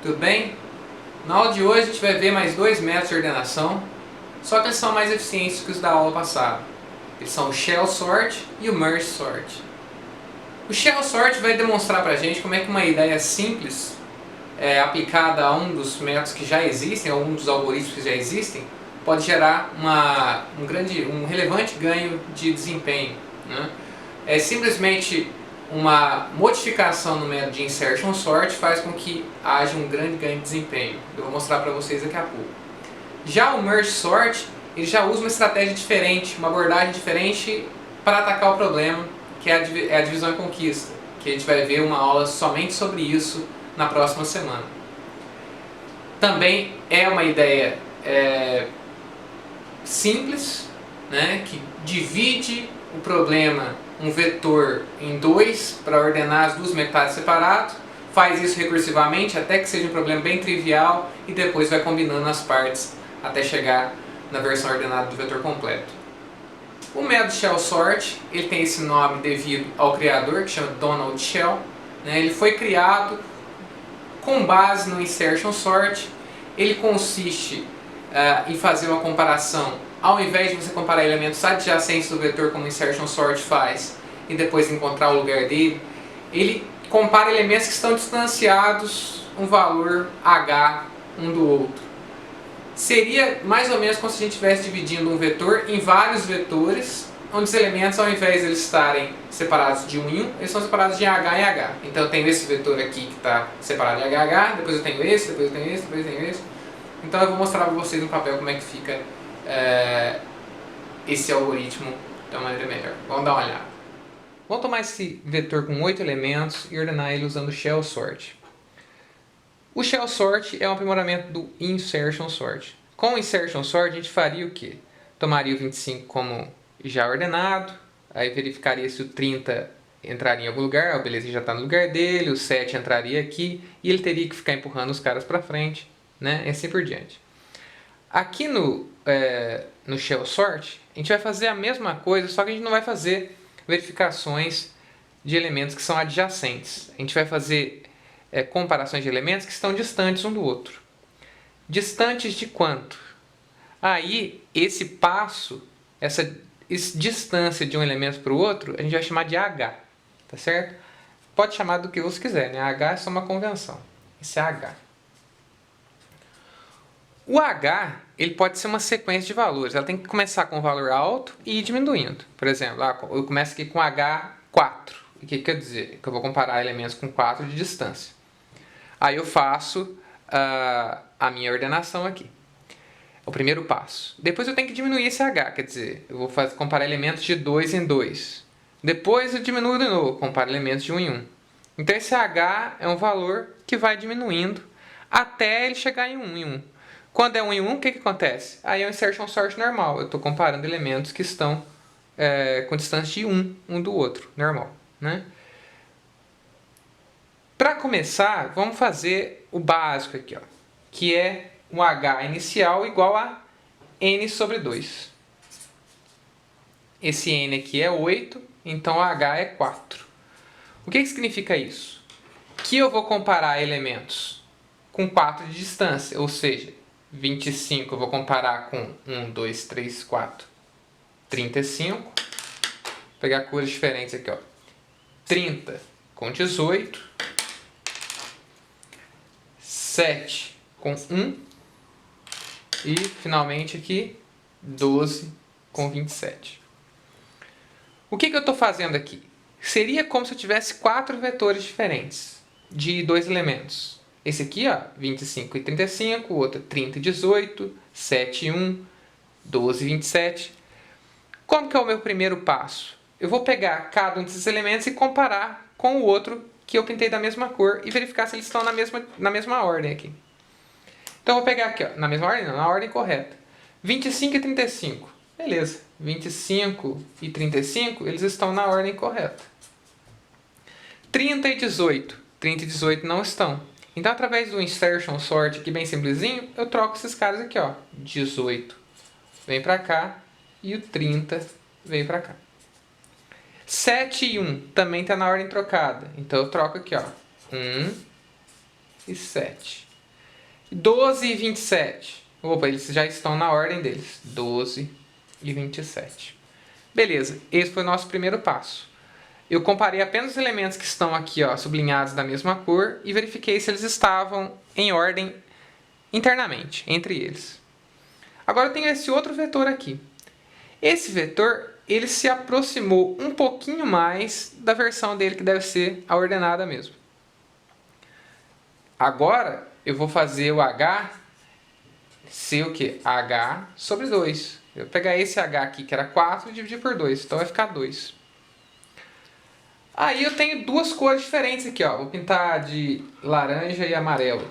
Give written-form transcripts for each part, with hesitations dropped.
tudo bem? Na aula de hoje a gente vai ver mais dois métodos de ordenação, só que eles são mais eficientes que os da aula passada. Eles são o Shell Sort e o Merge Sort. O Shell Sort vai demonstrar pra gente como é que uma ideia simples, aplicada a um dos métodos que já existem, a um dos algoritmos que já existem, pode gerar um relevante ganho de desempenho, né? É simplesmente uma modificação no método de Insertion Sort faz com que haja um grande ganho de desempenho. Eu vou mostrar para vocês daqui a pouco. Já o Merge Sort, ele já usa uma estratégia diferente, uma abordagem diferente para atacar o problema, que é a divisão e conquista, que a gente vai ver uma aula somente sobre isso na próxima semana. Também é uma ideia simples, né, que divide o problema, um vetor, em dois para ordenar as duas metades separadas, faz isso recursivamente até que seja um problema bem trivial e depois vai combinando as partes até chegar na versão ordenada do vetor completo. O método Shell Sort, ele tem esse nome devido ao criador, que chama Donald Shell, né? Ele foi criado com base no Insertion Sort. Ele consiste em fazer uma comparação, ao invés de você comparar elementos adjacentes do vetor como o Insertion Sort faz e depois encontrar o lugar dele, ele compara elementos que estão distanciados um valor h um do outro. Seria mais ou menos como se a gente estivesse dividindo um vetor em vários vetores, onde os elementos, ao invés de eles estarem separados de 1 em 1, eles estão separados de h em h. Então eu tenho esse vetor aqui que está separado de h, depois eu tenho esse, depois eu tenho esse, depois eu tenho esse. Então eu vou mostrar para vocês no papel como é que fica esse algoritmo de uma maneira melhor. Vamos dar uma olhada. Vamos tomar esse vetor com 8 elementos e ordenar ele usando o Shell Sort. O Shell Sort é um aprimoramento do Insertion Sort. Com o Insertion Sort a gente faria o quê? Tomaria o 25 como já ordenado, aí verificaria se o 30 entraria em algum lugar, beleza, já está no lugar dele, o 7 entraria aqui, e ele teria que ficar empurrando os caras para frente, né? E assim por diante. Aqui no Shell Sort, a gente vai fazer a mesma coisa, só que a gente não vai fazer verificações de elementos que são adjacentes. A gente vai fazer comparações de elementos que estão distantes um do outro. Distantes de quanto? Aí, esse passo, essa distância de um elemento para o outro, a gente vai chamar de h, tá certo? Pode chamar do que você quiser, né? h é só uma convenção. Esse é h. O h, ele pode ser uma sequência de valores. Ela tem que começar com um valor alto e ir diminuindo. Por exemplo, eu começo aqui com h4. O que quer dizer? Que eu vou comparar elementos com 4 de distância. Aí eu faço a minha ordenação aqui. O primeiro passo. Depois eu tenho que diminuir esse h, quer dizer, eu vou comparar elementos de 2 em 2. Depois eu diminuo de novo, comparo elementos de 1 em 1. Então esse h é um valor que vai diminuindo até ele chegar em 1 em 1. Quando é 1 em 1, o que acontece? Aí é um Insertion Sort normal. Eu estou comparando elementos que estão com distância de 1 um do outro, normal, né? Para começar, vamos fazer o básico aqui, ó, que é um h inicial igual a n sobre 2. Esse n aqui é 8, então h é 4. O que significa isso? Que eu vou comparar elementos com 4 de distância, ou seja, 25 eu vou comparar com 1, 2, 3, 4, 35. Vou pegar cores diferentes aqui, ó. 30 com 18, 7 com 1 e, finalmente, aqui, 12 com 27. O que eu estou fazendo aqui? Seria como se eu tivesse 4 vetores diferentes de 2 elementos. Esse aqui, ó, 25 e 35, o outro 30 e 18, 7 e 1, 12 e 27. Como que é o meu primeiro passo? Eu vou pegar cada um desses elementos e comparar com o outro que eu pintei da mesma cor e verificar se eles estão na mesma ordem aqui. Então eu vou pegar aqui, ó, na mesma ordem não, na ordem correta. 25 e 35. Beleza, 25 e 35, eles estão na ordem correta. 30 e 18. 30 e 18 não estão. Então, através do Insertion Sort, aqui bem simplesinho, eu troco esses caras aqui, ó. 18 vem pra cá e o 30 vem pra cá. 7 e 1 também está na ordem trocada. Então eu troco aqui, ó. 1 e 7. 12 e 27. Opa, eles já estão na ordem deles. 12 e 27. Beleza, esse foi o nosso primeiro passo. Eu comparei apenas os elementos que estão aqui, ó, sublinhados da mesma cor e verifiquei se eles estavam em ordem internamente, entre eles. Agora eu tenho esse outro vetor aqui. Esse vetor, ele se aproximou um pouquinho mais da versão dele, que deve ser a ordenada mesmo. Agora, eu vou fazer o H ser o quê? H sobre 2. Eu vou pegar esse H aqui, que era 4, e dividir por 2. Então vai ficar 2. Aí eu tenho duas cores diferentes aqui, ó. Vou pintar de laranja e amarelo.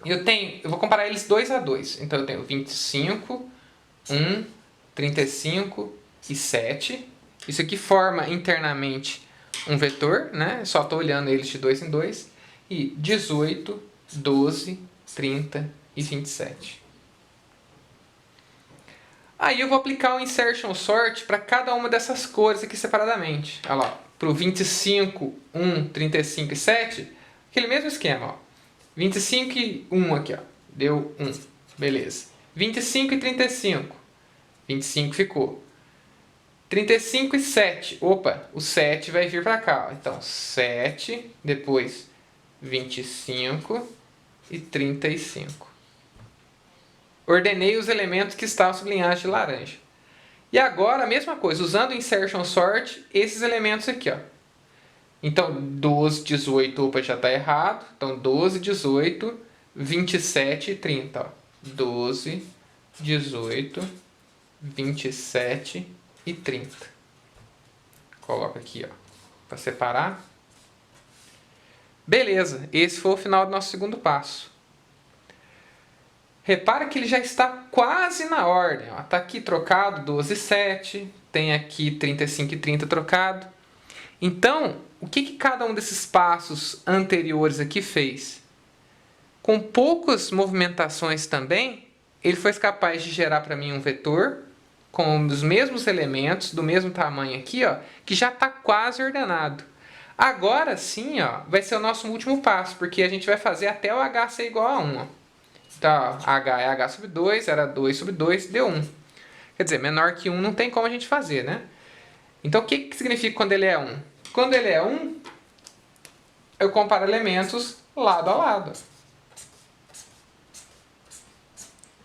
Eu vou comparar eles 2 a 2. Então eu tenho 25, 1, 35 e 7. Isso aqui forma internamente um vetor, né? Só estou olhando eles de 2 em 2. E 18, 12, 30 e 27. Aí eu vou aplicar o Insertion Sort para cada uma dessas cores aqui separadamente. Olha lá, para o 25, 1, 35 e 7, aquele mesmo esquema. Ó. 25 e 1 aqui, ó, deu 1. Beleza. 25 e 35. 25 ficou. 35 e 7. Opa, o 7 vai vir para cá. Ó. Então, 7, depois 25 e 35. Ordenei os elementos que estavam sublinhados de laranja. E agora a mesma coisa, usando o Insertion Sort, esses elementos aqui. Ó. Então, 12, 18, opa, já está errado. Então, 12, 18, 27 e 30. Ó. 12, 18, 27 e 30. Coloca aqui, ó, para separar. Beleza, esse foi o final do nosso segundo passo. Repara que ele já está quase na ordem. Está aqui trocado 12 e 7, tem aqui 35 e 30 trocado. Então, o que cada um desses passos anteriores aqui fez? Com poucas movimentações também, ele foi capaz de gerar para mim um vetor com os mesmos elementos, do mesmo tamanho aqui, ó, que já está quase ordenado. Agora sim, ó, vai ser o nosso último passo, porque a gente vai fazer até o H ser igual a 1. Ó. Então, H é H sobre 2, era 2 sobre 2, deu 1. Quer dizer, menor que 1 não tem como a gente fazer, né? Então, o que significa quando ele é 1? Quando ele é 1, eu comparo elementos lado a lado.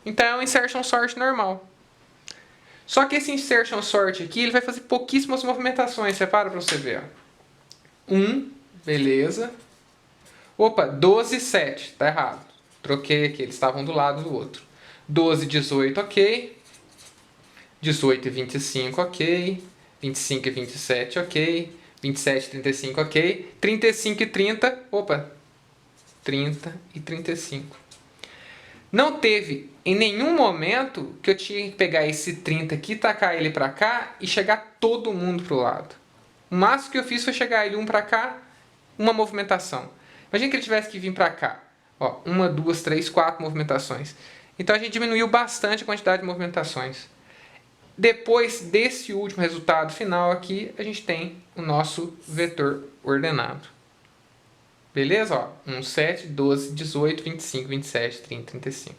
Então, é um Insertion Sort normal. Só que esse Insertion Sort aqui, ele vai fazer pouquíssimas movimentações. Separa para você ver. Ó. 1, beleza. Opa, 12 e 7, tá errado. Troquei aqui, eles estavam do lado do outro. 12 e 18, ok. 18 e 25, ok. 25 e 27, ok. 27 e 35, ok. 35 e 30, opa. 30 e 35. Não teve em nenhum momento que eu tinha que pegar esse 30 aqui, tacar ele pra cá e chegar todo mundo pro lado. O máximo que eu fiz foi chegar ele um pra cá, uma movimentação. Imagina que ele tivesse que vir pra cá. Ó, 1, 2, 3, 4 movimentações. Então a gente diminuiu bastante a quantidade de movimentações. Depois desse último resultado final aqui, a gente tem o nosso vetor ordenado. Beleza? Ó, 1, 7, 12, 18, 25, 27, 30, 35.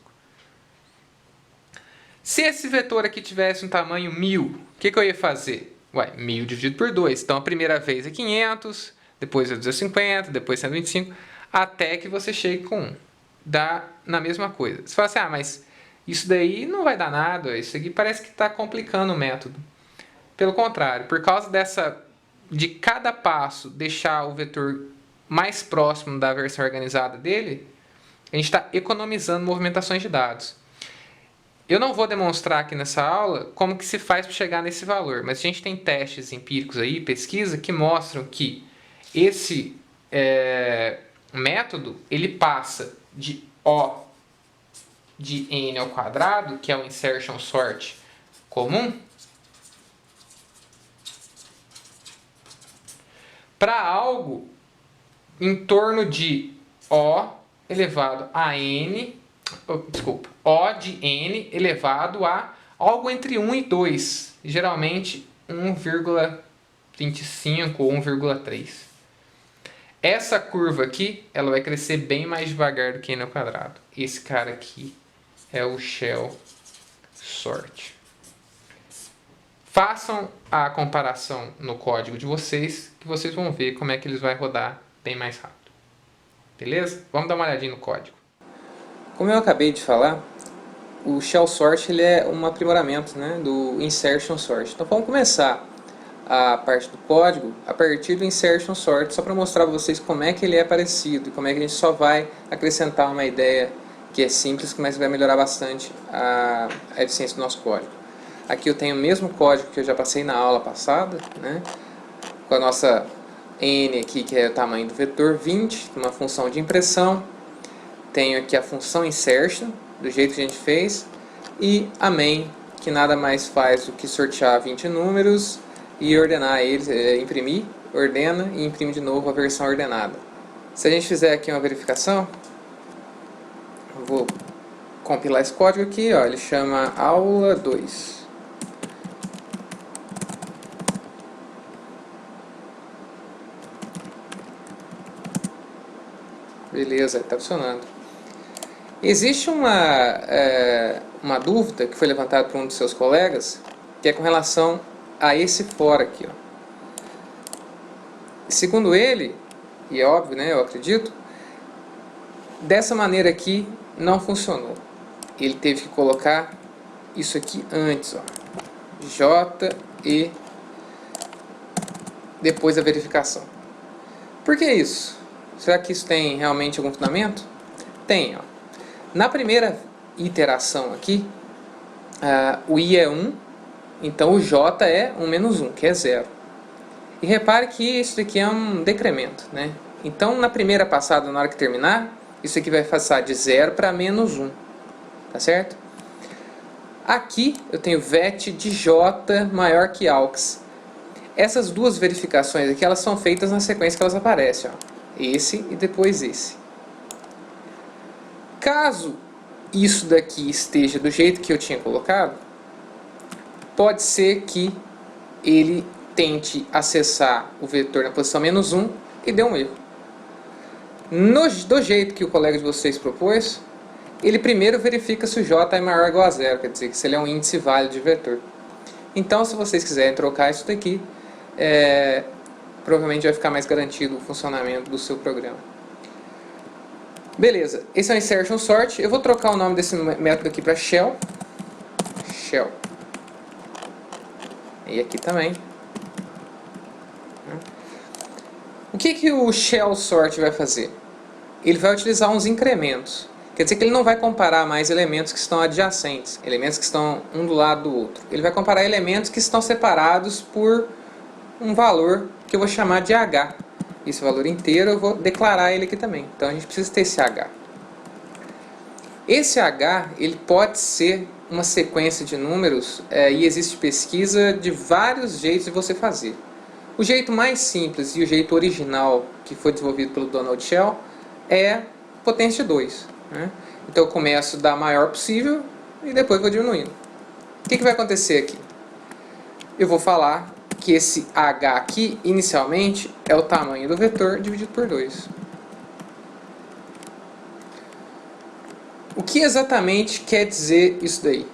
Se esse vetor aqui tivesse um tamanho 1000, o que eu ia fazer? Ué, 1000 dividido por 2. Então a primeira vez é 500, depois é 250, depois 125... até que você chegue com 1. Dá na mesma coisa. Você fala assim, mas isso daí não vai dar nada, isso aqui parece que está complicando o método. Pelo contrário, por causa de cada passo deixar o vetor mais próximo da versão organizada dele, a gente está economizando movimentações de dados. Eu não vou demonstrar aqui nessa aula como que se faz para chegar nesse valor, mas a gente tem testes empíricos aí, pesquisa, que mostram que esse método, ele passa de O de n ao quadrado, que é o Insertion Sort comum, para algo em torno de O elevado a n, O de n elevado a algo entre 1 e 2, geralmente 1,25 ou 1,3. Essa curva aqui, ela vai crescer bem mais devagar do que n ao quadrado. Esse cara aqui é o shell sort. Façam a comparação no código de vocês, que vocês vão ver como é que eles vão rodar bem mais rápido. Beleza? Vamos dar uma olhadinha no código. Como eu acabei de falar, o shell sort ele é um aprimoramento, né, do insertion sort. Então vamos começar a parte do código a partir do insertion sort, só para mostrar para vocês como é que ele é parecido e como é que a gente só vai acrescentar uma ideia que é simples, mas vai melhorar bastante a eficiência do nosso código. Aqui eu tenho o mesmo código que eu já passei na aula passada, né, com a nossa n aqui, que é o tamanho do vetor 20, uma função de impressão. Tenho aqui a função insertion, do jeito que a gente fez, e a main, que nada mais faz do que sortear 20 números e ordenar eles, imprimir, ordena e imprime de novo a versão ordenada. Se a gente fizer aqui uma verificação, eu vou compilar esse código aqui, ó, ele chama aula 2. Beleza, está funcionando. Existe uma dúvida que foi levantada por um dos seus colegas, que é com relação a esse for aqui. Ó. Segundo ele, e é óbvio, né, eu acredito, dessa maneira aqui não funcionou. Ele teve que colocar isso aqui antes, ó, J e depois a verificação. Por que isso? Será que isso tem realmente algum fundamento? Tem, ó. Na primeira iteração aqui, o I é 1, então o J é 1 menos 1, que é 0. E repare que isso aqui é um decremento, né? Então, na primeira passada, na hora que terminar, isso aqui vai passar de 0 para menos 1, tá certo? Aqui eu tenho vet de J maior que aux. Essas duas verificações aqui, elas são feitas na sequência que elas aparecem, ó. Esse e depois esse. Caso isso daqui esteja do jeito que eu tinha colocado, pode ser que ele tente acessar o vetor na posição menos 1 e dê um erro. Do jeito que o colega de vocês propôs, ele primeiro verifica se o J é maior ou igual a 0, quer dizer, que se ele é um índice válido de vetor. Então, se vocês quiserem trocar isso daqui, provavelmente vai ficar mais garantido o funcionamento do seu programa. Beleza, esse é o insertion sort. Eu vou trocar o nome desse método aqui para shell. Shell. E aqui também. O que o shell sort vai fazer? Ele vai utilizar uns incrementos. Quer dizer que ele não vai comparar mais elementos que estão adjacentes, elementos que estão um do lado do outro. Ele vai comparar elementos que estão separados por um valor que eu vou chamar de h. Esse valor inteiro eu vou declarar ele aqui também. Então a gente precisa ter esse h. Esse h ele pode ser uma sequência de números e existe pesquisa de vários jeitos de você fazer. O jeito mais simples e o jeito original que foi desenvolvido pelo Donald Shell é potência 2. Né? Então eu começo da maior possível e depois vou diminuindo. O que vai acontecer aqui? Eu vou falar que esse h aqui, inicialmente, é o tamanho do vetor dividido por 2. O que exatamente quer dizer isso daí?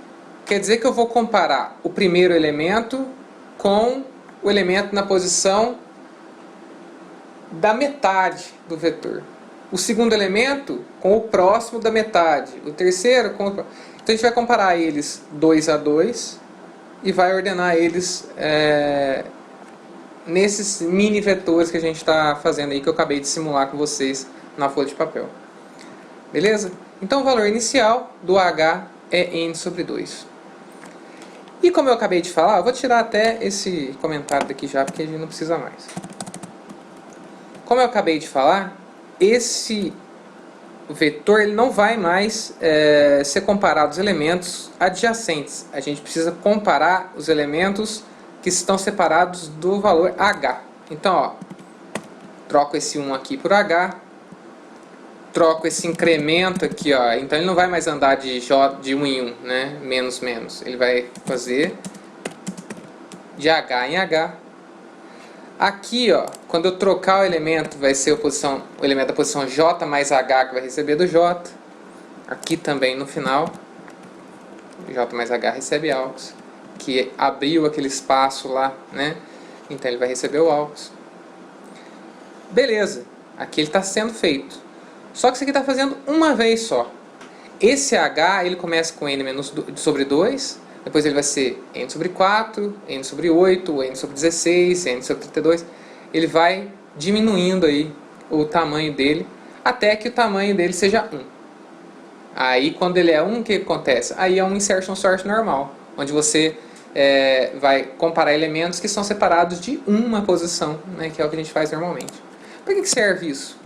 Quer dizer que eu vou comparar o primeiro elemento com o elemento na posição da metade do vetor. O segundo elemento com o próximo da metade. O terceiro com o... Então a gente vai comparar eles 2 a 2 e vai ordenar eles nesses mini vetores que a gente está fazendo aí, que eu acabei de simular com vocês na folha de papel. Beleza? Então o valor inicial do h é n sobre 2. E como eu acabei de falar, eu vou tirar até esse comentário daqui já, porque a gente não precisa mais. Como eu acabei de falar, esse vetor ele não vai mais ser comparado aos elementos adjacentes. A gente precisa comparar os elementos que estão separados do valor h. Então, ó, troco esse 1 aqui por h, troco esse incremento aqui, ó. Então ele não vai mais andar de 1 em 1, né? Menos, menos. Ele vai fazer de h em h. Aqui, ó, quando eu trocar o elemento, vai ser o elemento da posição J mais H que vai receber do J. Aqui também no final, J mais H recebe AUX, que abriu aquele espaço lá, né? Então ele vai receber o AUX. Beleza, aqui ele está sendo feito. Só que isso aqui está fazendo uma vez só. Esse H, ele começa com N menos sobre 2, depois ele vai ser N sobre 4, N sobre 8, N sobre 16, N sobre 32. Ele vai diminuindo aí o tamanho dele, até que o tamanho dele seja 1. Aí, quando ele é 1, o que acontece? Aí é um insertion sort normal, onde você vai comparar elementos que são separados de uma posição, né, que é o que a gente faz normalmente. Para que serve isso?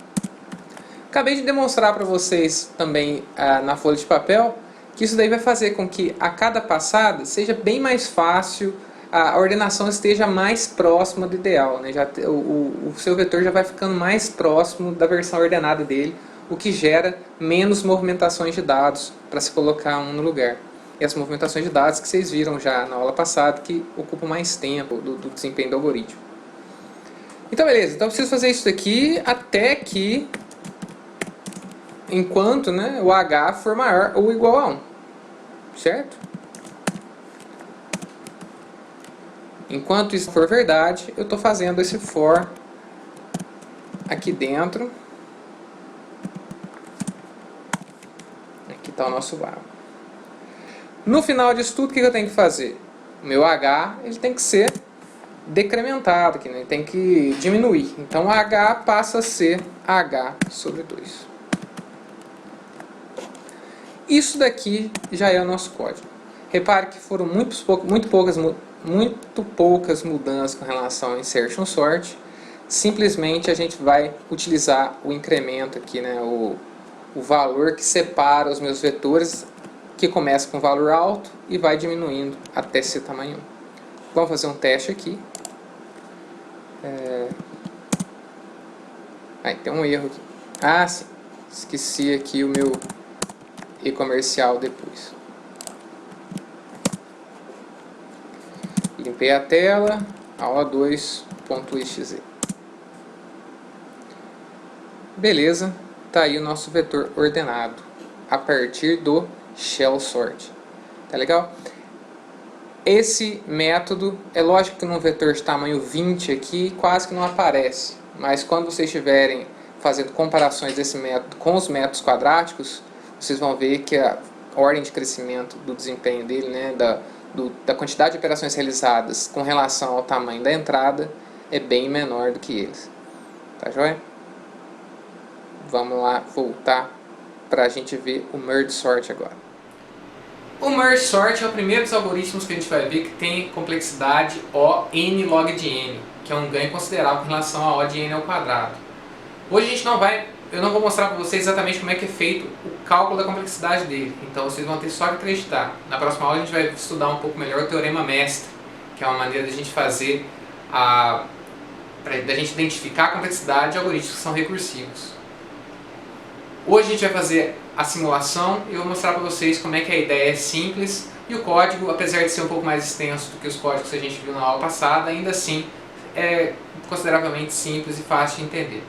Acabei de demonstrar para vocês também na folha de papel que isso daí vai fazer com que a cada passada seja bem mais fácil, a ordenação esteja mais próxima do ideal, né? O seu vetor já vai ficando mais próximo da versão ordenada dele, o que gera menos movimentações de dados para se colocar um no lugar. E as movimentações de dados que vocês viram já na aula passada, que ocupam mais tempo do desempenho do algoritmo. Então beleza, então eu preciso fazer isso daqui até que, enquanto, né, o H for maior ou igual a 1, certo? Enquanto isso for verdade, eu estou fazendo esse for aqui dentro. Aqui está o nosso while. No final disso tudo, o que eu tenho que fazer? O meu H ele tem que ser decrementado, aqui, né? Ele tem que diminuir. Então, H passa a ser H sobre 2. Isso daqui já é o nosso código. Repare que foram muito poucas mudanças com relação ao insertion sort. Simplesmente a gente vai utilizar o incremento aqui, né? O valor que separa os meus vetores, que começa com valor alto e vai diminuindo até ser tamanho 1. Vamos fazer um teste aqui. Tem um erro aqui. Ah, sim. Esqueci aqui o meu e-comercial depois. Limpei a tela. Aula 2.exe. Beleza. Tá aí o nosso vetor ordenado a partir do shell sort. Tá legal? Esse método, é lógico que num vetor de tamanho 20 aqui quase que não aparece, mas quando vocês estiverem fazendo comparações desse método com os métodos quadráticos, vocês vão ver que a ordem de crescimento do desempenho dele, né, da quantidade de operações realizadas com relação ao tamanho da entrada, é bem menor do que eles. Tá joia? Vamos lá voltar para a gente ver o merge sort agora. O merge sort é o primeiro dos algoritmos que a gente vai ver que tem complexidade O n log de n, que é um ganho considerável em relação a O de n ao quadrado. Hoje eu não vou mostrar para vocês exatamente como é que é feito o cálculo da complexidade dele, então vocês vão ter só que acreditar. Na próxima aula a gente vai estudar um pouco melhor o teorema mestre, que é uma maneira de a gente fazer da gente identificar a complexidade de algoritmos que são recursivos. Hoje a gente vai fazer a simulação e eu vou mostrar para vocês como é que a ideia é simples e o código, apesar de ser um pouco mais extenso do que os códigos que a gente viu na aula passada, ainda assim é consideravelmente simples e fácil de entender.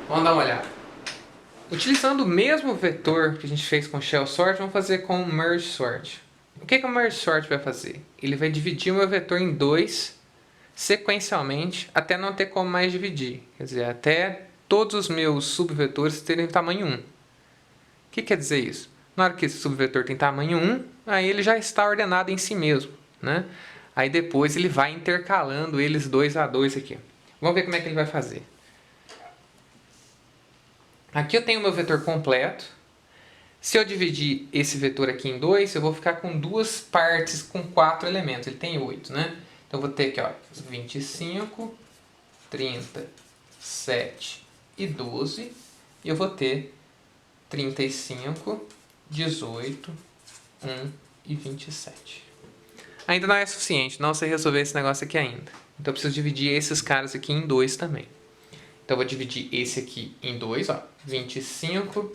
Vamos dar uma olhada. Utilizando o mesmo vetor que a gente fez com shell sort, vamos fazer com merge sort. O que o merge sort vai fazer? Ele vai dividir o meu vetor em 2 sequencialmente até não ter como mais dividir, quer dizer, até todos os meus subvetores terem tamanho 1. O que quer dizer isso? Na hora que esse subvetor tem tamanho 1, aí ele já está ordenado em si mesmo, né? Aí depois ele vai intercalando eles 2 a 2 aqui. Vamos ver como é que ele vai fazer. Aqui eu tenho o meu vetor completo. Se eu dividir esse vetor aqui em 2, eu vou ficar com duas partes com 4 elementos. Ele tem 8, né? Então eu vou ter aqui, ó, 25, 30, 7 e 12. E eu vou ter 35, 18, 1 e 27. Ainda não é suficiente, não sei resolver esse negócio aqui ainda. Então eu preciso dividir esses caras aqui em 2 também. Então eu vou dividir esse aqui em 2, ó, 25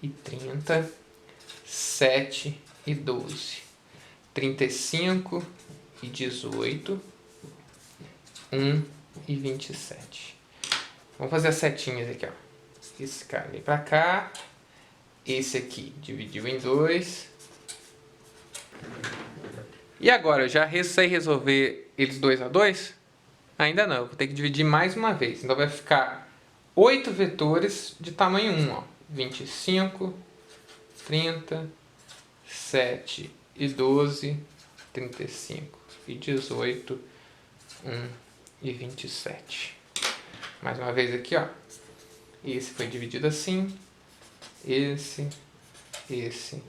e 30, 7 e 12, 35 e 18, 1 e 27. Vamos fazer as setinhas aqui, ó. Esse cara vem pra cá. Esse aqui dividiu em 2. E agora, eu já sei resolver eles 2 a 2? Ainda não, eu vou ter que dividir mais uma vez. Então vai ficar 8 vetores de tamanho 1, ó. 25, 30, 7 e 12, 35 e 18, 1 e 27. Mais uma vez aqui, ó. Esse foi dividido assim. Esse e esse.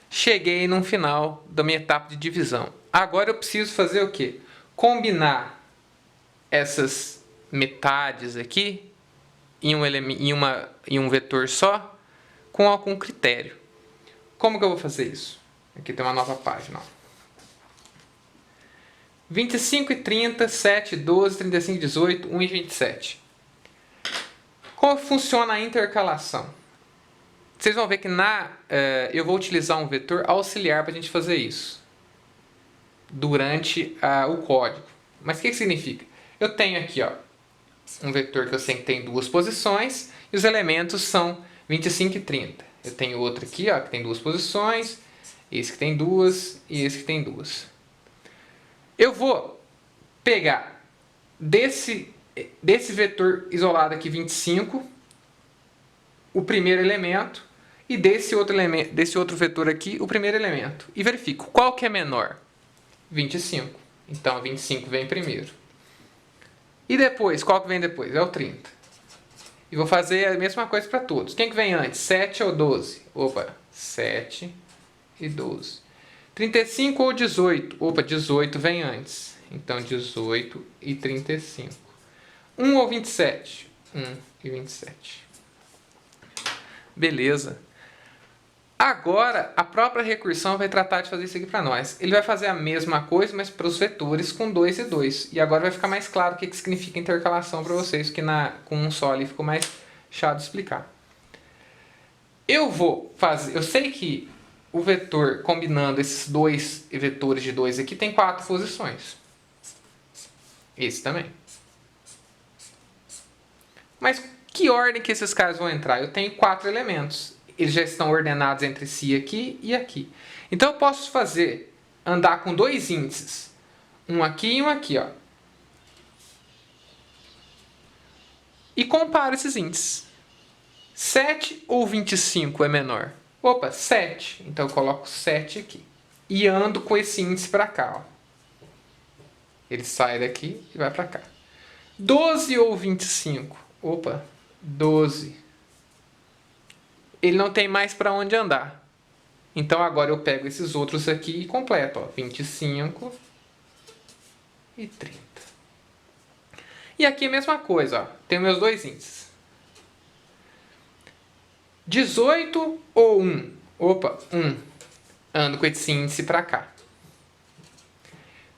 Cheguei no final da minha etapa de divisão. Agora eu preciso fazer o quê? Combinar essas metades aqui em um vetor só com algum critério. Como que eu vou fazer isso? Aqui tem uma nova página. Ó. 25 e 30, 7, 12, 35, 18, 1 e 27. Como funciona a intercalação? Vocês vão ver que eu vou utilizar um vetor auxiliar para a gente fazer isso durante o código. Mas o que significa? Eu tenho aqui, ó, um vetor que eu sei que tem 2 posições e os elementos são 25 e 30. Eu tenho outro aqui, ó, que tem 2 posições, esse que tem 2 e esse que tem 2. Eu vou pegar desse vetor isolado aqui 25, o primeiro elemento, e desse outro vetor aqui, o primeiro elemento. E verifico qual que é menor. 25. Então, 25 vem primeiro. E depois, qual que vem depois? É o 30. E vou fazer a mesma coisa para todos. Quem que vem antes? 7 ou 12? Opa, 7 e 12. 35 ou 18? Opa, 18 vem antes. Então, 18 e 35. 1 ou 27? 1 e 27. Beleza. Agora, a própria recursão vai tratar de fazer isso aqui para nós. Ele vai fazer a mesma coisa, mas para os vetores com 2 e 2. E agora vai ficar mais claro o que significa intercalação para vocês, que com um só ali ficou mais chato de explicar. Eu sei que o vetor combinando esses 2 vetores de 2 aqui tem 4 posições. Esse também. Mas que ordem que esses caras vão entrar? Eu tenho 4 elementos. Eles já estão ordenados entre si aqui e aqui. Então eu posso andar com 2 índices. Um aqui e um aqui, ó. E comparo esses índices. 7 ou 25 é menor? Opa, 7. Então eu coloco 7 aqui. E ando com esse índice para cá, ó. Ele sai daqui e vai para cá. 12 ou 25? Opa, 12. Ele não tem mais para onde andar. Então agora eu pego esses outros aqui e completo, ó, 25 e 30. E aqui a mesma coisa, ó, tenho meus 2 índices. 18 ou 1? Opa, 1. Ando com esse índice para cá.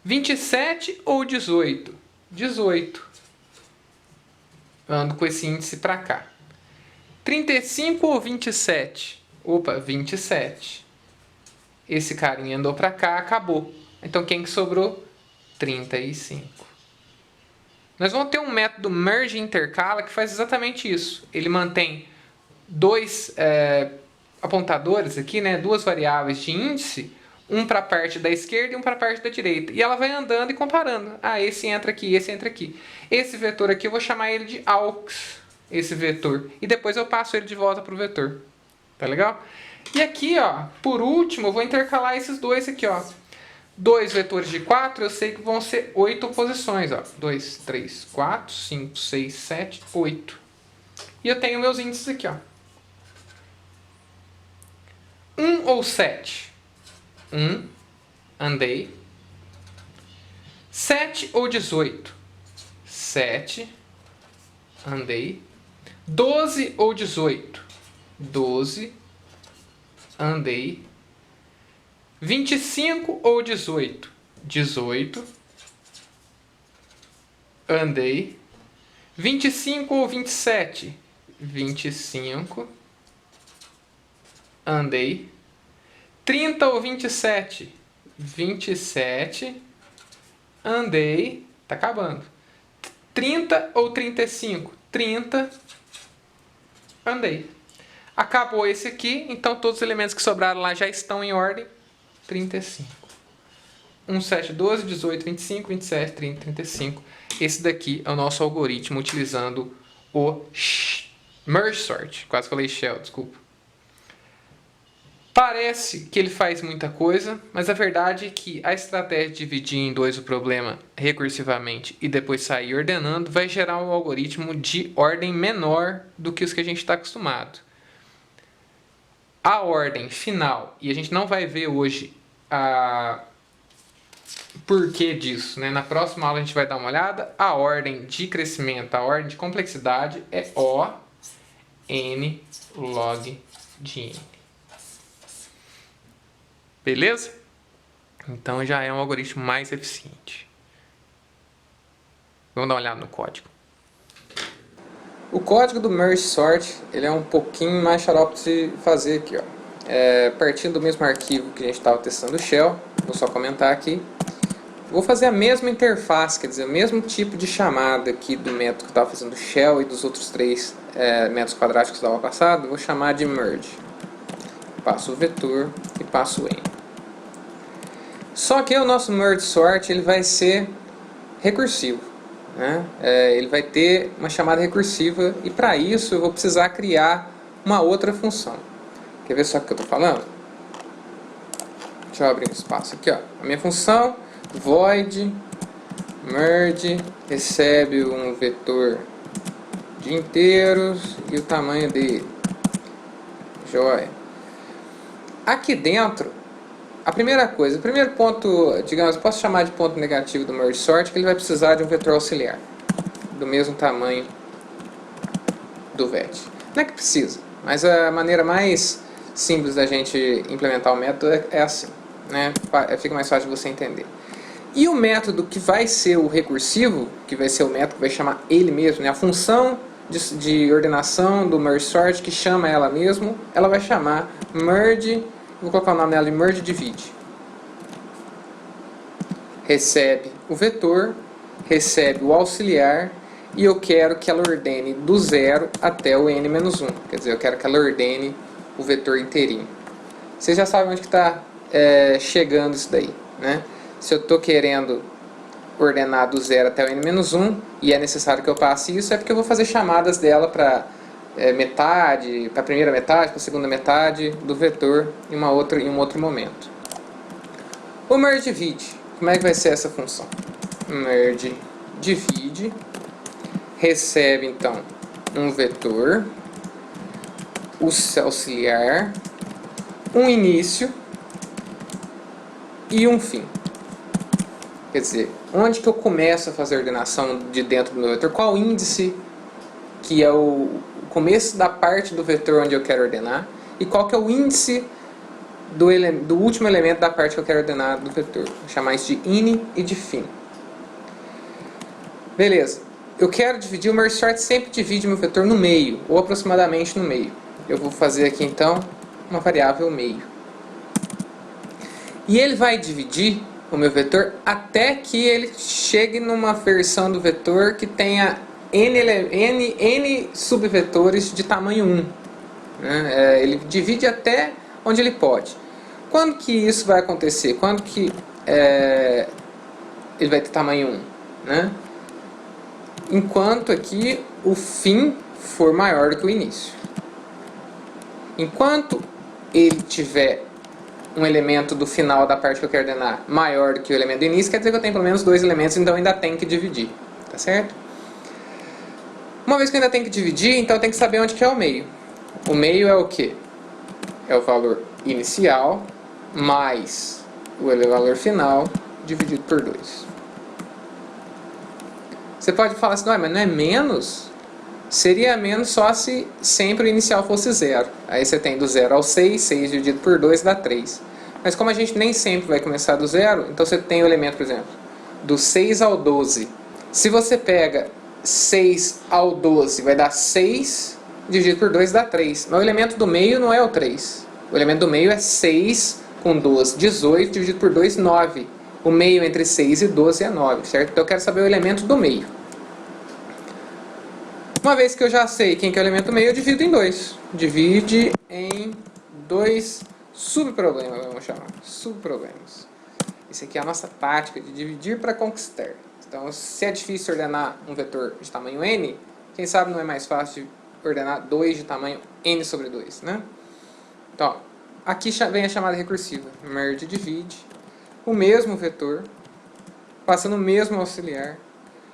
27 ou 18? 18. Ando com esse índice para cá. 35 ou 27? Opa, 27. Esse carinha andou para cá, acabou. Então quem que sobrou? 35. Nós vamos ter um método merge intercala que faz exatamente isso. Ele mantém 2 apontadores aqui, né, 2 variáveis de índice, um para a parte da esquerda e um para a parte da direita. E ela vai andando e comparando. Ah, esse entra aqui, esse entra aqui. Esse vetor aqui eu vou chamar ele de aux. Esse vetor. E depois eu passo ele de volta para o vetor. Tá legal? E aqui, ó, por último, eu vou intercalar esses 2 aqui, ó. 2 vetores de 4, eu sei que vão ser 8 posições, ó. 2, 3, 4, 5, 6, 7, 8. E eu tenho meus índices aqui, ó. 1 ou 7? 1, andei. 7 ou 18? 7, andei. 12 ou 18? 12, andei. 25 ou 18? 18, andei. 25 ou 27? 25, andei. 30 ou 27? 27, andei, tá acabando. 30 ou 35? 30, andei. Acabou esse aqui, então todos os elementos que sobraram lá já estão em ordem. 35. 1, 7, 12, 18, 25, 27, 30, 35. Esse daqui é o nosso algoritmo utilizando o Merge Sort. Quase falei Shell, desculpa. Parece que ele faz muita coisa, mas a verdade é que a estratégia de dividir em dois o problema recursivamente e depois sair ordenando vai gerar um algoritmo de ordem menor do que os que a gente está acostumado. A ordem final, e a gente não vai ver hoje a porquê disso, né? Na próxima aula a gente vai dar uma olhada. A ordem de crescimento, a ordem de complexidade é O, N, log de N. Beleza? Então já é um algoritmo mais eficiente. Vamos dar uma olhada no código. O código do Merge Sort ele é um pouquinho mais xarope de fazer aqui, ó. Partindo do mesmo arquivo que a gente estava testando o Shell, vou só comentar aqui. Vou fazer a mesma interface, quer dizer, o mesmo tipo de chamada aqui do método que eu estava fazendo do Shell e dos outros três métodos quadráticos da aula passada. Vou chamar de Merge. Passo o vetor e passo o N. Só que o nosso Merge Sort ele vai ser recursivo, né? Ele vai ter uma chamada recursiva e para isso eu vou precisar criar uma outra função. Quer ver só o que eu estou falando? Deixa eu abrir um espaço aqui, ó. A minha função void merge recebe um vetor de inteiros e o tamanho dele. Joia. Aqui dentro, a primeira coisa, o primeiro ponto, digamos, posso chamar de ponto negativo do merge sort, que ele vai precisar de um vetor auxiliar do mesmo tamanho do vet. Não é que precisa, mas a maneira mais simples da gente implementar o método é assim, né? Fica mais fácil de você entender. E o método que vai ser o recursivo, que vai ser o método que vai chamar ele mesmo, né? A função de ordenação do merge sort que chama ela mesmo, ela vai chamar merge. Vou colocar o nome dela de merge divide. Recebe o vetor, recebe o auxiliar e eu quero que ela ordene do 0 até o n-1. Quer dizer, eu quero que ela ordene o vetor inteirinho. Vocês já sabem onde que está chegando isso daí, né? Se eu estou querendo ordenar do 0 até o n-1 e é necessário que eu passe isso, é porque eu vou fazer chamadas dela para metade, para a primeira metade, para a segunda metade do vetor em um outro momento. O merge divide, como é que vai ser essa função? Merge divide, recebe então um vetor, o auxiliar, um início e um fim. Quer dizer, onde que eu começo a fazer a ordenação de dentro do meu vetor? Qual índice que é o começo da parte do vetor onde eu quero ordenar e qual que é o índice do último elemento da parte que eu quero ordenar do vetor. Vou chamar isso de in e de fim. Beleza. Eu quero dividir, o merge sort sempre divide meu vetor no meio, ou aproximadamente no meio. Eu vou fazer aqui então uma variável meio. E ele vai dividir o meu vetor até que ele chegue numa versão do vetor que tenha n subvetores de tamanho 1. Né? Ele divide até onde ele pode. Quando que isso vai acontecer? Quando que ele vai ter tamanho 1? Né? Enquanto aqui o fim for maior do que o início. Enquanto ele tiver um elemento do final da parte que eu quero ordenar maior do que o elemento do início, quer dizer que eu tenho pelo menos dois elementos, então eu ainda tenho que dividir. Tá certo? Uma vez que eu ainda tenho que dividir, então eu tenho que saber onde que é o meio. O meio é o quê? É o valor inicial mais o valor final dividido por 2. Você pode falar assim, mas não é menos? Seria menos só se sempre o inicial fosse 0. Aí você tem do 0 ao 6, 6 dividido por 2 dá 3. Mas como a gente nem sempre vai começar do 0, então você tem o elemento, por exemplo, do 6 ao 12. Se você pega 6 ao 12, vai dar 6 dividido por 2 dá 3. Mas o elemento do meio não é o 3. O elemento do meio é 6 com 12, 18 dividido por 2, 9. O meio entre 6 e 12 é 9, certo? Então eu quero saber o elemento do meio. Uma vez que eu já sei quem que é o elemento do meio, eu divido em 2. Divide em 2 subproblemas, vamos chamar. Subproblemas. Isso aqui é a nossa tática de dividir para conquistar. Então, se é difícil ordenar um vetor de tamanho n, quem sabe não é mais fácil de ordenar 2 de tamanho n sobre 2, né? Então, ó, aqui vem a chamada recursiva. Merge divide. O mesmo vetor, passando o mesmo auxiliar.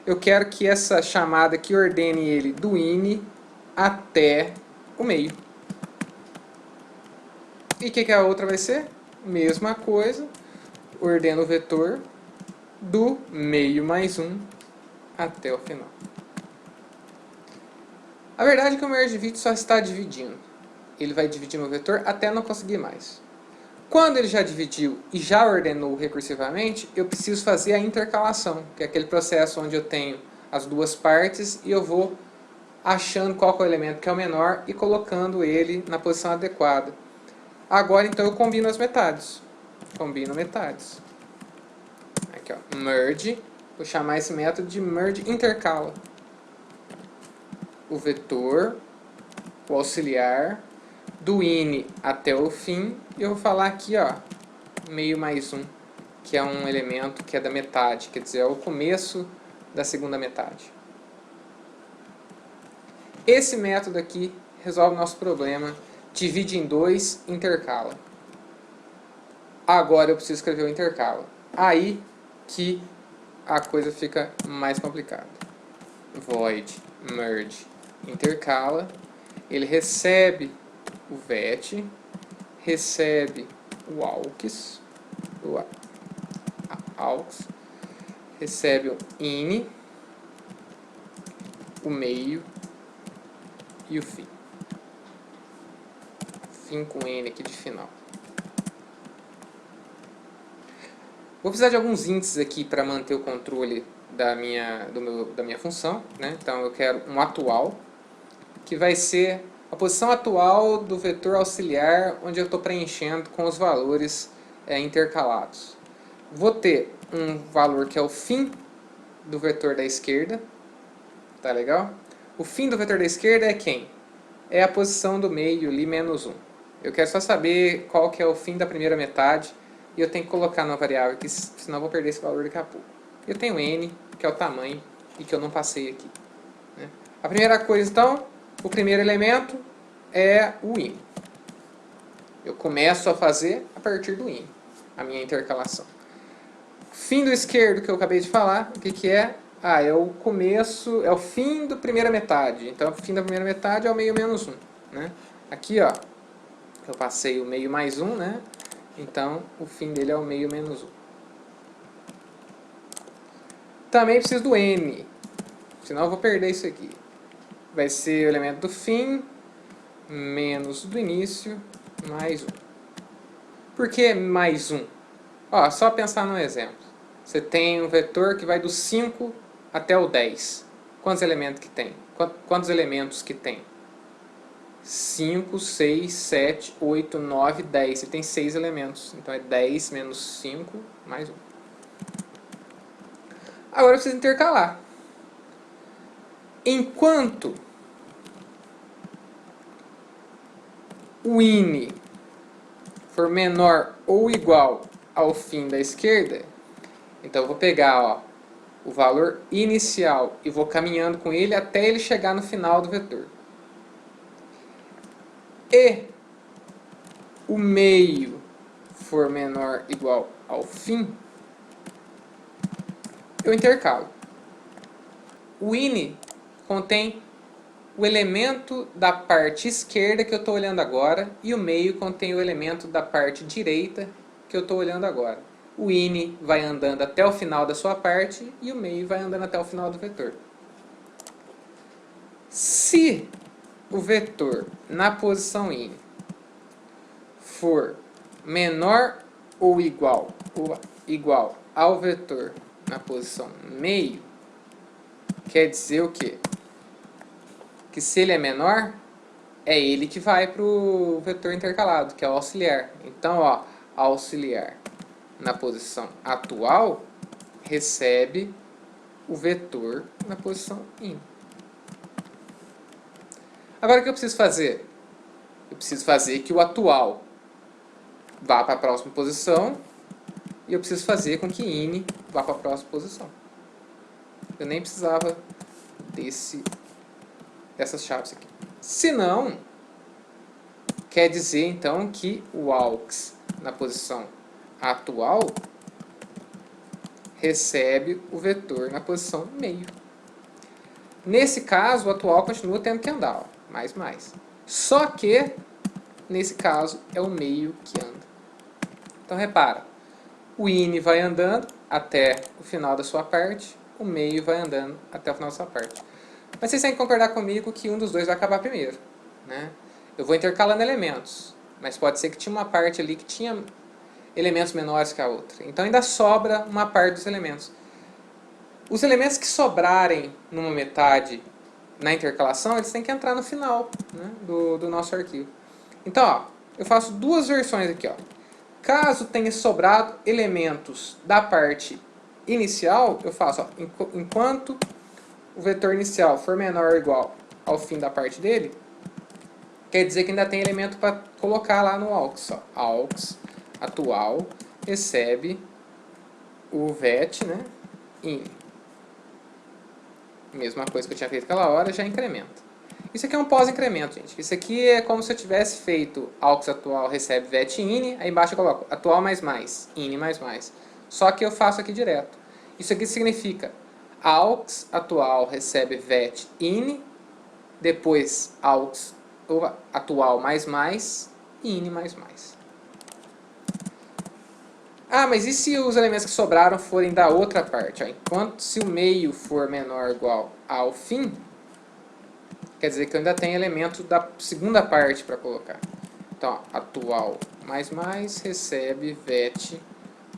Eu quero que essa chamada aqui ordene ele do ini até o meio. E o que a outra vai ser? Mesma coisa. Ordeno o vetor do meio mais 1 até o final. A verdade é que o merge divide só está dividindo. Ele vai dividir meu vetor até não conseguir mais. Quando ele já dividiu e já ordenou recursivamente, eu preciso fazer a intercalação, que é aquele processo onde eu tenho as duas partes e eu vou achando qual é o elemento que é o menor e colocando ele na posição adequada. Agora, então, eu combino as metades. Combino metades. Aqui, ó, merge. Vou chamar esse método de merge intercala. O vetor, o auxiliar, do ini até o fim. E eu vou falar aqui, ó, meio mais 1, que é um elemento que é da metade, quer dizer, é o começo da segunda metade. Esse método aqui resolve o nosso problema. Divide em 2, intercala. Agora eu preciso escrever o intercala. Aí que a coisa fica mais complicada. Void merge intercala. Ele recebe o vet, recebe o aux, recebe o ini, o meio e o fim. Fim com n aqui de final. Vou precisar de alguns índices aqui para manter o controle da minha função, né? Então eu quero um atual, que vai ser a posição atual do vetor auxiliar, onde eu estou preenchendo com os valores intercalados. Vou ter um valor que é o fim do vetor da esquerda, tá legal? O fim do vetor da esquerda é quem? É a posição do meio ali, menos 1. Eu quero só saber qual que é o fim da primeira metade, e eu tenho que colocar numa variável aqui, senão eu vou perder esse valor daqui a pouco. Eu tenho n, que é o tamanho, e que eu não passei aqui, né? A primeira coisa, então, o primeiro elemento é o ini. Eu começo a fazer a partir do ini, a minha intercalação. Fim do esquerdo, que eu acabei de falar, o que é? É o começo, é o fim da primeira metade. Então, o fim da primeira metade é o meio menos 1, né? Aqui, ó, eu passei o meio mais 1, né? Então, o fim dele é o meio menos 1. Também preciso do n, senão eu vou perder isso aqui. Vai ser o elemento do fim, menos do início, mais 1. Por que mais 1? Ó, só pensar num exemplo. Você tem um vetor que vai do 5 até o 10. Quantos elementos que tem? Quantos elementos que tem? 5, 6, 7, 8, 9, 10. Você tem 6 elementos. Então é 10 menos 5 mais 1. Agora eu preciso intercalar. Enquanto o ini for menor ou igual ao fim da esquerda, então eu vou pegar, ó, o valor inicial e vou caminhando com ele até ele chegar no final do vetor. E o meio for menor ou igual ao fim, eu intercalo. O ini contém o elemento da parte esquerda que eu estou olhando agora e o meio contém o elemento da parte direita que eu estou olhando agora. O ini vai andando até o final da sua parte e o meio vai andando até o final do vetor. Se o vetor na posição ini for menor ou igual ao vetor na posição meio, quer dizer o quê? Que se ele é menor, é ele que vai para o vetor intercalado, que é o auxiliar. Então, ó, auxiliar na posição atual recebe o vetor na posição in. Agora o que eu preciso fazer? Eu preciso fazer que o atual vá para a próxima posição e eu preciso fazer com que in vá para a próxima posição. Eu nem precisava dessas chaves aqui. Se não, quer dizer então que o aux na posição atual recebe o vetor na posição meio. Nesse caso, o atual continua tendo que andar, ó, mais. Só que, nesse caso, é o meio que anda. Então, repara, o in vai andando até o final da sua parte, o meio vai andando até o final da sua parte. Mas vocês têm que concordar comigo que um dos dois vai acabar primeiro, né? Eu vou intercalando elementos, mas pode ser que tinha uma parte ali que tinha elementos menores que a outra. Então ainda sobra uma parte dos elementos. Os elementos que sobrarem numa metade na intercalação, eles têm que entrar no final, né, do nosso arquivo. Então, ó, eu faço duas versões aqui. Ó. Caso tenha sobrado elementos da parte inicial, eu faço, ó, enquanto o vetor inicial for menor ou igual ao fim da parte dele, quer dizer que ainda tem elemento para colocar lá no aux. Ó. Aux atual recebe o vet, né, in. Mesma coisa que eu tinha feito aquela hora, já incrementa. Isso aqui é um pós-incremento, gente. Isso aqui é como se eu tivesse feito aux atual recebe vet in, aí embaixo eu coloco atual mais, in mais. Só que eu faço aqui direto. Isso aqui significa aux atual recebe vet in, depois aux atual mais, in mais. Ah, mas e se os elementos que sobraram forem da outra parte? Ó, enquanto se o meio for menor ou igual ao fim, quer dizer que eu ainda tenho elemento da segunda parte para colocar. Então, ó, atual mais recebe vet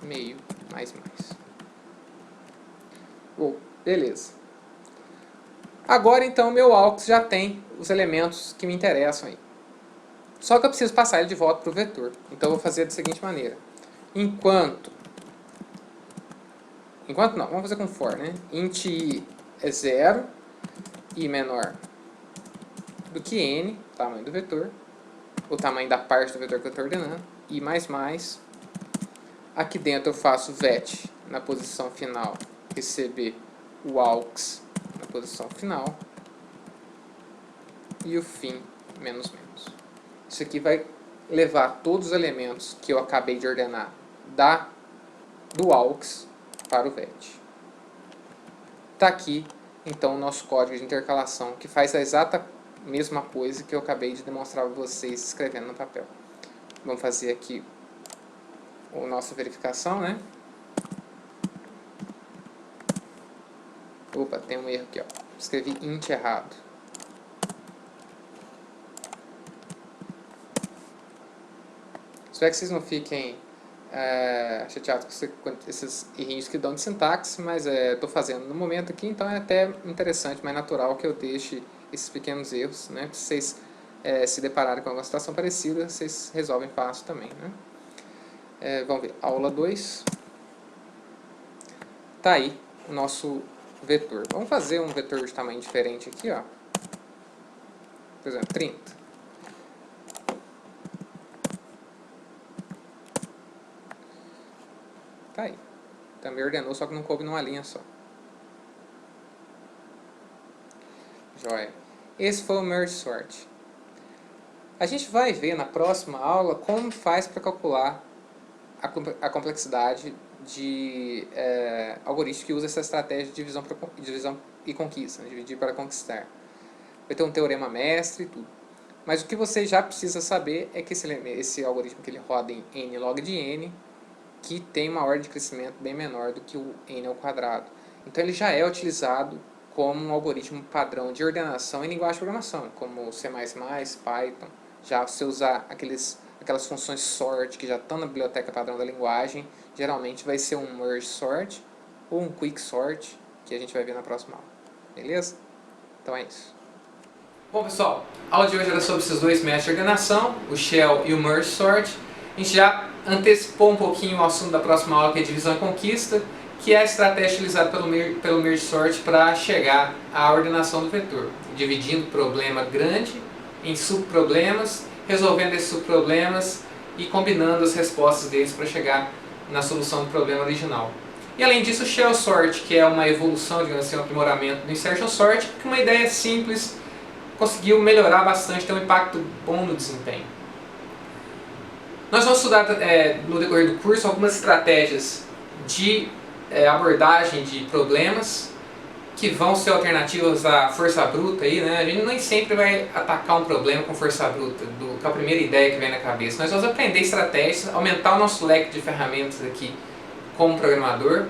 meio mais. Bom, beleza. Agora, então, meu aux já tem os elementos que me interessam aí. Só que eu preciso passar ele de volta para o vetor. Então, eu vou fazer da seguinte maneira. Enquanto não, vamos fazer com for, né? Int i é 0, i menor do que n, tamanho do vetor, o tamanho da parte do vetor que eu estou ordenando, i mais. Aqui dentro eu faço vet na posição final, receber o aux na posição final, e o fim menos. Isso aqui vai levar todos os elementos que eu acabei de ordenar do aux para o vet. Está aqui, então, o nosso código de intercalação, que faz a exata mesma coisa que eu acabei de demonstrar para vocês escrevendo no papel. Vamos fazer aqui a nossa verificação, né? Opa, tem um erro aqui, ó. Escrevi int errado. Espero que vocês não fiquem chateados com esses errinhos que dão de sintaxe, mas estou fazendo no momento aqui, então é até interessante, mais natural que eu deixe esses pequenos erros, né? Se vocês se depararem com alguma situação parecida, vocês resolvem fácil também, né? Vamos ver, aula 2. Tá aí o nosso vetor. Vamos fazer um vetor de tamanho diferente aqui, ó. Por exemplo, 30. Tá aí. Também ordenou, só que não coube numa linha só. Joia. Esse foi o merge sort. A gente vai ver na próxima aula como faz para calcular a complexidade de algoritmos que usa essa estratégia de divisão e conquista, né? Dividir para conquistar. Vai ter um teorema mestre e tudo. Mas o que você já precisa saber é que esse algoritmo que ele roda em n log de n, que tem uma ordem de crescimento bem menor do que o n ao quadrado. Então ele já é utilizado como um algoritmo padrão de ordenação em linguagem de programação, como C++, Python. Já se usar aquelas funções sort que já estão na biblioteca padrão da linguagem, geralmente vai ser um merge sort ou um quick sort, que a gente vai ver na próxima aula. Beleza? Então é isso. Bom, pessoal, a aula de hoje era sobre esses dois métodos de ordenação, o shell e o merge sort. A gente já antecipou um pouquinho o assunto da próxima aula, que é divisão e conquista, que é a estratégia utilizada pelo Merge Sort para chegar à ordenação do vetor, dividindo o problema grande em subproblemas, resolvendo esses subproblemas e combinando as respostas deles para chegar na solução do problema original. E além disso, o Shell Sort, que é uma evolução, digamos assim, um aprimoramento do Insertion Sort, que uma ideia simples conseguiu melhorar bastante, ter um impacto bom no desempenho. Nós vamos estudar no decorrer do curso algumas estratégias de abordagem de problemas que vão ser alternativas à força bruta. Aí, né? A gente nem sempre vai atacar um problema com força bruta, com a primeira ideia que vem na cabeça. Nós vamos aprender estratégias, aumentar o nosso leque de ferramentas aqui como programador,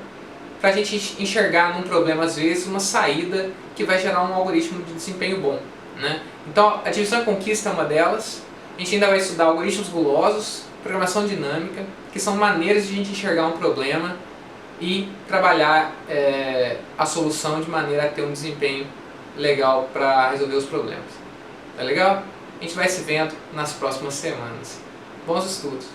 para a gente enxergar num problema, às vezes, uma saída que vai gerar um algoritmo de desempenho bom, né? Então, a divisão e conquista é uma delas. A gente ainda vai estudar algoritmos gulosos, programação dinâmica, que são maneiras de a gente enxergar um problema e trabalhar a solução de maneira a ter um desempenho legal para resolver os problemas. Tá legal? A gente vai se vendo nas próximas semanas. Bons estudos!